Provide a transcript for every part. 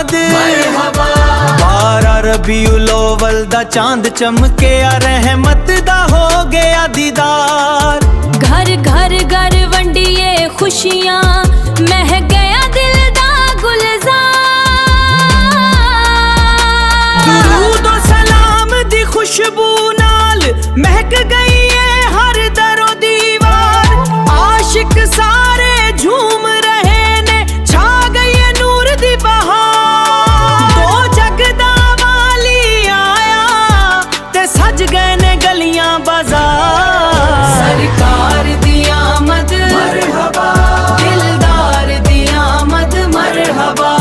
आमद। 12 रबीउल अव्वल दा चांद चमकिया रहमत दा हो गया दीदार। घर घर घर वंडिए खुशियां मह गया दिल दा गुलजार। दुरूद ओ सलाम दी खुशबू नाल महक गई है हर दरो दीवार। आशिक सारे झूम रहे ने छा गई है नूर दी बहार। दो जगदा वाली आया ते सज गए ने गलियां बाजार। सरकार दी आमद मरहबा, दिलदार दी आमद मरहबा।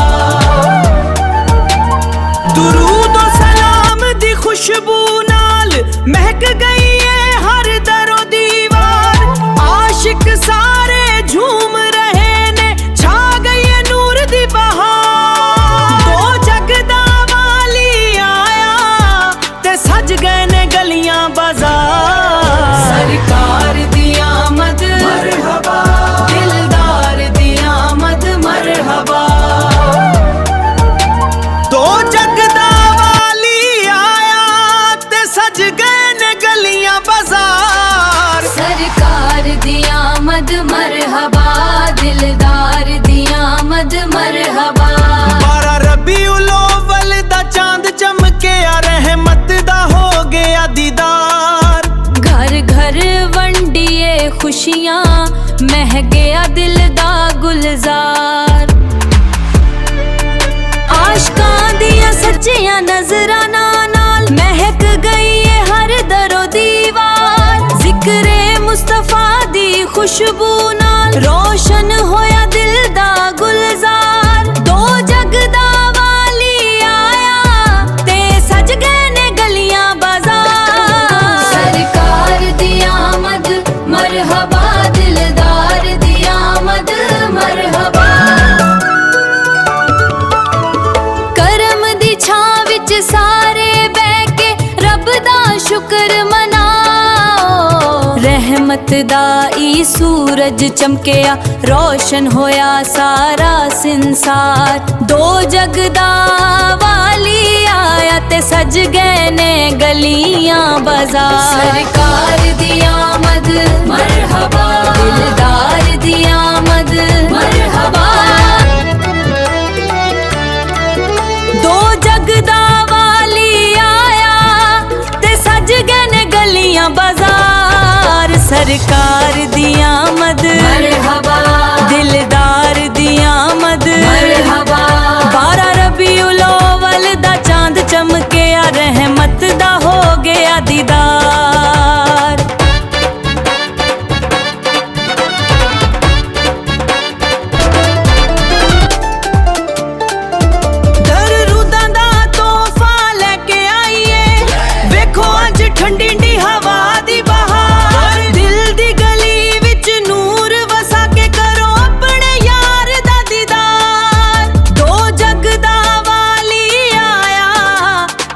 दुरूद ओ सलाम दी खुशबू नाल महक गई है हर दरो दीवार। आशिक सारे झूम रहे ने छा गई है नूर दी बहार। दो जगदा वाली आया ते सज गए ने गलियां बाजार। सरकार दी आमद मरहबा, दिलदार दी आमद मरहबा। दो जगदा वाली आया ते सज गए ने गलियां बाजार। सरकार दी आमद मरहबा, दिलदार दी आमद मरहबा। 12 रबीउल अव्वल दा चांद चमकिया रहमत दा हो गया दीदार। घर घर वंडिए खुशियां मह गया दिल दा गुलजार। आशकां दियां सच्चियां नजरां नाल महक गई है हर दरो दीवार। जिक्रे मुस्तफा दी खुशबू नाल रोशन होया दिल दा गुलजार। दो जगदा वाली आया ते सज गए ने गलियां बाजार। सरकार दी आमद मरहबा, दिलदार दी आमद मरहबा। करम दी छां विच सारे बह के रब दा शुक्र मनाओ। रहमत दा ई सूरज चमकिया रोशन होया सारा संसार। दो जगदा वाली आया ते सज गए ने गलियां बाजार। सरकार दी आमद मरहबा, दिलदार दी आमद मरहबा। दो जगदा वाली आया ते सज गए ने गलियां बाजार। सरकार दी आमद मरहबा, दिलदार दी आमद मरहबा। 12 रबीउल अव्वल दा चांद चमकिया रहमत दा हो गया दीदार। दरूदां दा तोहफा लेके आईए, वेखो अज ठंडी ठी हवा दी बहार। दिल दी गली विच नूर वसा के करो अपने यार दा दीदार। दो जगदा वाली आया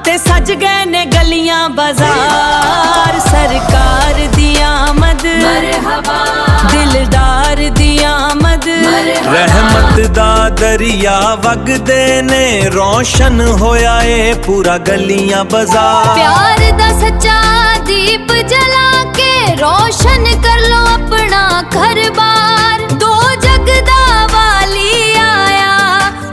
ते सज गए ने गलियां बाजार। सरकार दी आमद मरहबा, दिलदार दी आमद मरहबा। रहमत दा दरिया वगदे ने रोशन होया ए पूरा गलियां बाजार। प्यार दा सच्चा दीप जला के रोशन कर लो अपना घर बार। दो जगदा वाली आया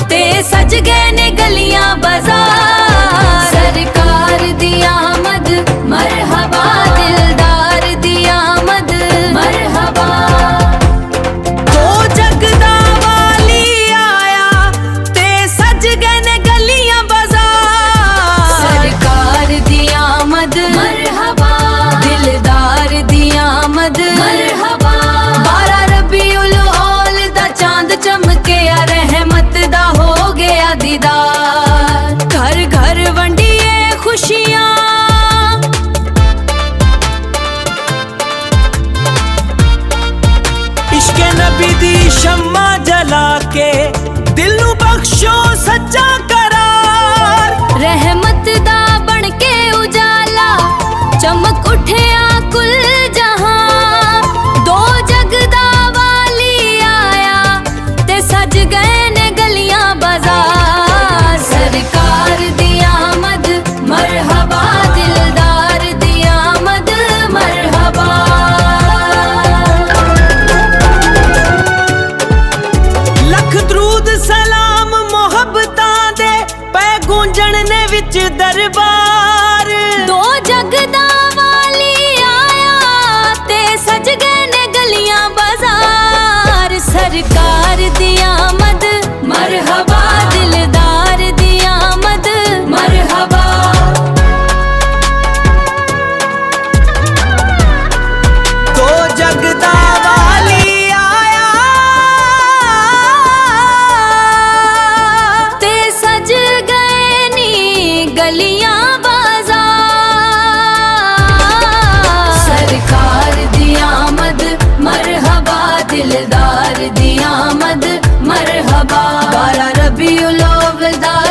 ते सज गए ने गलियां बाजार। सरकार दी आमद मरहबा, दिलदार दी आमद मरहबा। दो जगदा वाली आया ते सज गए ने गलियां बाजार। सरकार दी आमद मरहबा, दिलदार दी आमद मरहबा। 12 रबीउल अव्वल दा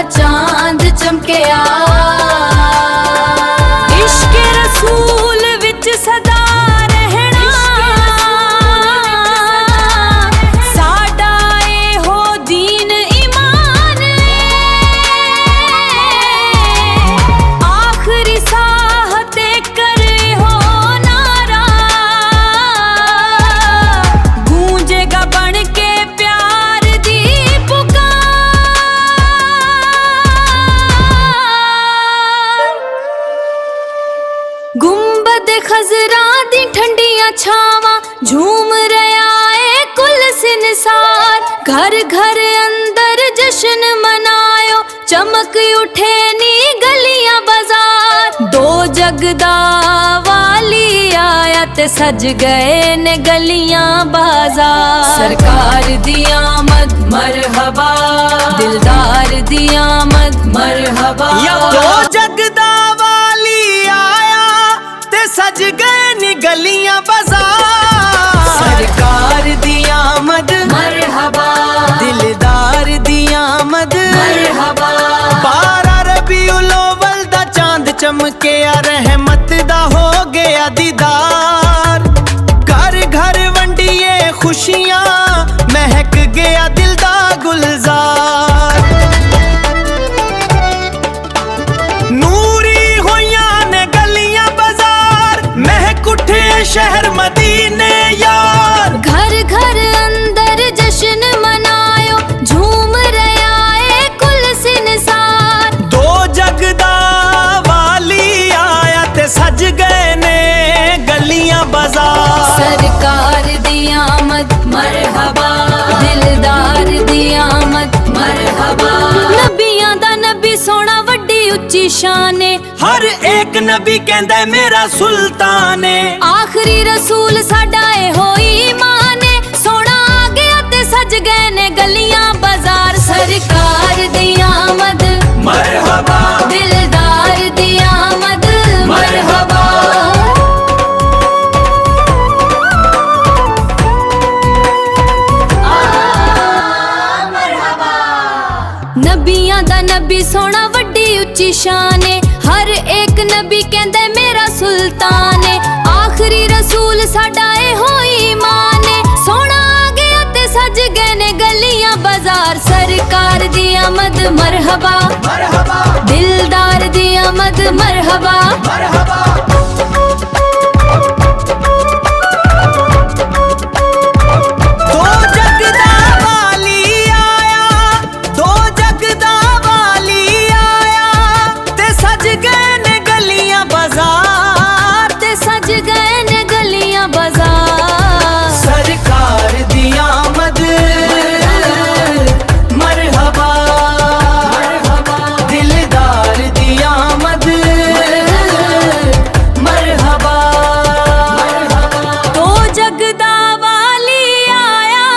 चांद चमकिया। इश्क रसूल विच सदा रहना साडा एहो दीन ईमान आखिरी साह ते करे हो नारा गूंजेगा बन के प्यार दी पुकार। गुंबद खजरा दी ठंडियां छावां झूम रहा है कुल संसार। घर घर अंदर जश्न मनायो चमक उठे नी गलियां बाजार। दो जगदा वाली आया ते सज गए ने गलियां बाजार। सरकार दी आमद मरहबा दिलदार दी आमद मरहबा। दो जगदा वाली आया ते सज गए नी गलियां बाजार। सरकार दी आमद मरहबा दिलदार दी आमद मरहबा। 12 रबीउल अव्वल दा चांद चमकिया रहमत दा हो गया दीदार। घर घर वंडिए खुशियां महक गया दिल दा गुलजार। नूरी होइयां ने गलियां बाजार महक उठे शहर मदीने यार। घर घर अंदर जश्न मनायो झूम रहा है कुल संसार। दो जगदा वाली आया ते सज गए ने गलियां बाजार। सरकार दी आमद मरहबा दिलदार दी आमद मरहबा। नबियां दा नबी सोना वड्डी उच्ची शान है। हर एक नबी कहंदा है मेरा सुल्तान है। आखिरी रसूल साडा एहो ईमान है। सोना आ गया ते सज गए ने गलियां बाजार। सरकार दी आमद मरहबा दिलदार दी आमद मरहबा। नबियां दा नबी सोना वड्डी उच्ची शान है। हर एक नबी कहंदा मेरा सुल्तान है। आखिरी रसूल साडा एहो ईमान है। सोना आ गया ते सज गए ने गलियां बाजार। सरकार दी आमद मरहबा मरहबा दिलदार दी आमद मरहबा। मरहबा। दो जगदा वाली आया दो जगदा वाली आया ते सज गए ने गलियां बाजार। ते सज गए ने गलियां बाजार। सरकार दी आमद मरहबा दिलदार दी आमद मरहबा। तो जगदा वाली आया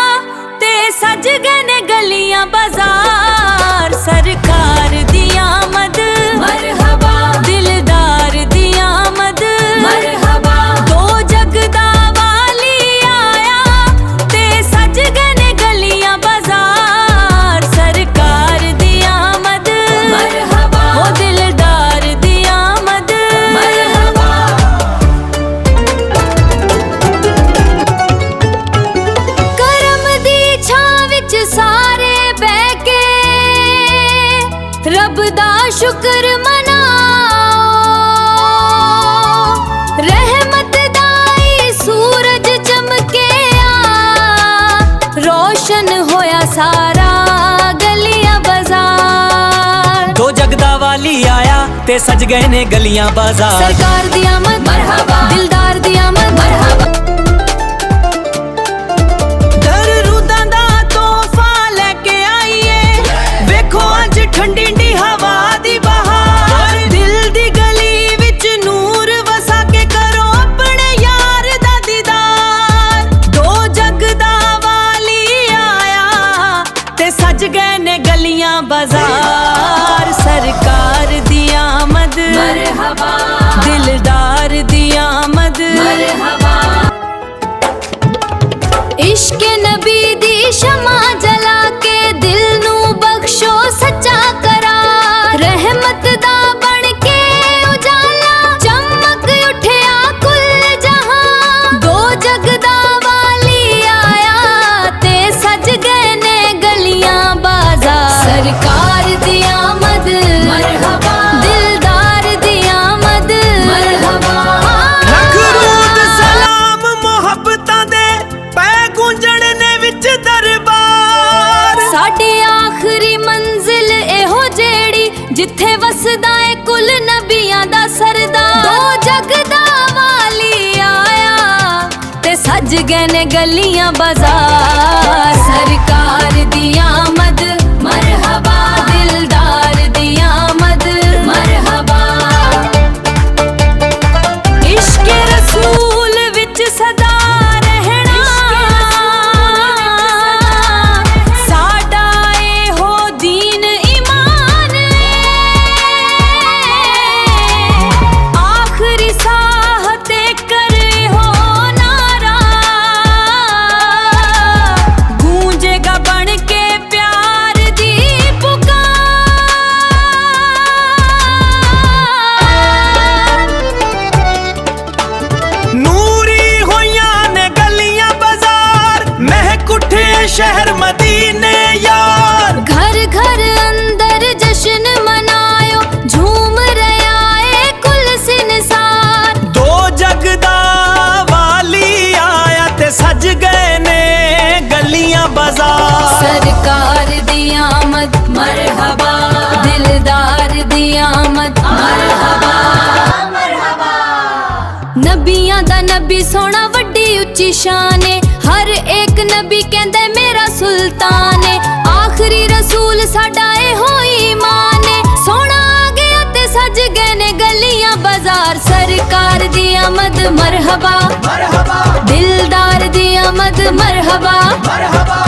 ते सज गए ने गलियां बाजार। सरकार दी आमद मरहबा दिलदार दी आमद मरहबा। तो जगदा वाली आया ते सज गए ने गलियां बाजार। सरकार दी आमद मरहबा ओ दिलदार दी आमद मरहबा। करम दी छां विच सारे बह के रब दा शुक्र मनाओ। रहमत दाई सूरज चमकिया रोशन होया सारा गलियां बाजार। दो जगदा वाली आया ते सज गए ने गलियां बाजार। सरकार दी आमद मरहबा दिलदार दी आमद मरहबा। दरूदां दा तोहफा लेके आईए वेखो अज ठंडी ठी हवा दी बहार। दिल दी गली विच नूर वसा के करो अपने यार दा दीदार। दो जगदा वाली आया ते सज गए ने गलियां बाजार। सरकार दी आमद मरहबा दिलदार दी आमद मरहबा। इश्क नबी दी शमा जला के दिल नू बख्शो सच्चा करा। ਨਬੀਆਂ ਦਾ ਸਰਦਾਰ ਦੋ ਜਗਦਾ ਵਾਲੀ ਆਇਆ ਤੇ ਸਜ ਗਏ ਨੇ ਗਲੀਆਂ ਬਾਜ਼ਾਰ ਸਰਕਾਰ ਦੀ ਆਮਦ ਮਰਹਬਾ ਦਿਲਦਾਰ ਦੀ ਆਮਦ ਮਰਹਬਾ इश्क रसूल विच सदा रहना साडा एहो दीन ईमान आखिरी साह ते करे हो नारा गूंजेगा बन के प्यार दी पुकार ਨੂਰੀ ਹੋਈਆਂ ਨੇ ਗਲੀਆਂ ਬਾਜ਼ਾਰ ਮਹਿਕ ਉੱਠੇ ਸ਼ਹਿਰ ਮਦੀਨੇ ਯਾਰ घर घर अंदर जश्न मनायो झूम रहा है कुल संसार ਦੋ ਜਗ ਦਾ ਵਾਲੀ ਆਇਆ ਤੇ ਸਜ ਗਏ ਨੇ ਗਲੀਆਂ ਬਾਜ਼ਾਰ सरकार दी आमद मरहबा दिलदार दी आमद मरहबा नबियां दा नबी सोना वड्डी उच्ची शान है हर एक नबी कहंदा मेरा सुल्तान है आखिरी रसूल साडा एहो ईमान है सोना आ गया ते सज गए ने गलियां बाजार सरकार दी आमद मरहबा ਮਰਹਬਾ दिलदार दी आमद मरहबा ਮਰਹਬਾ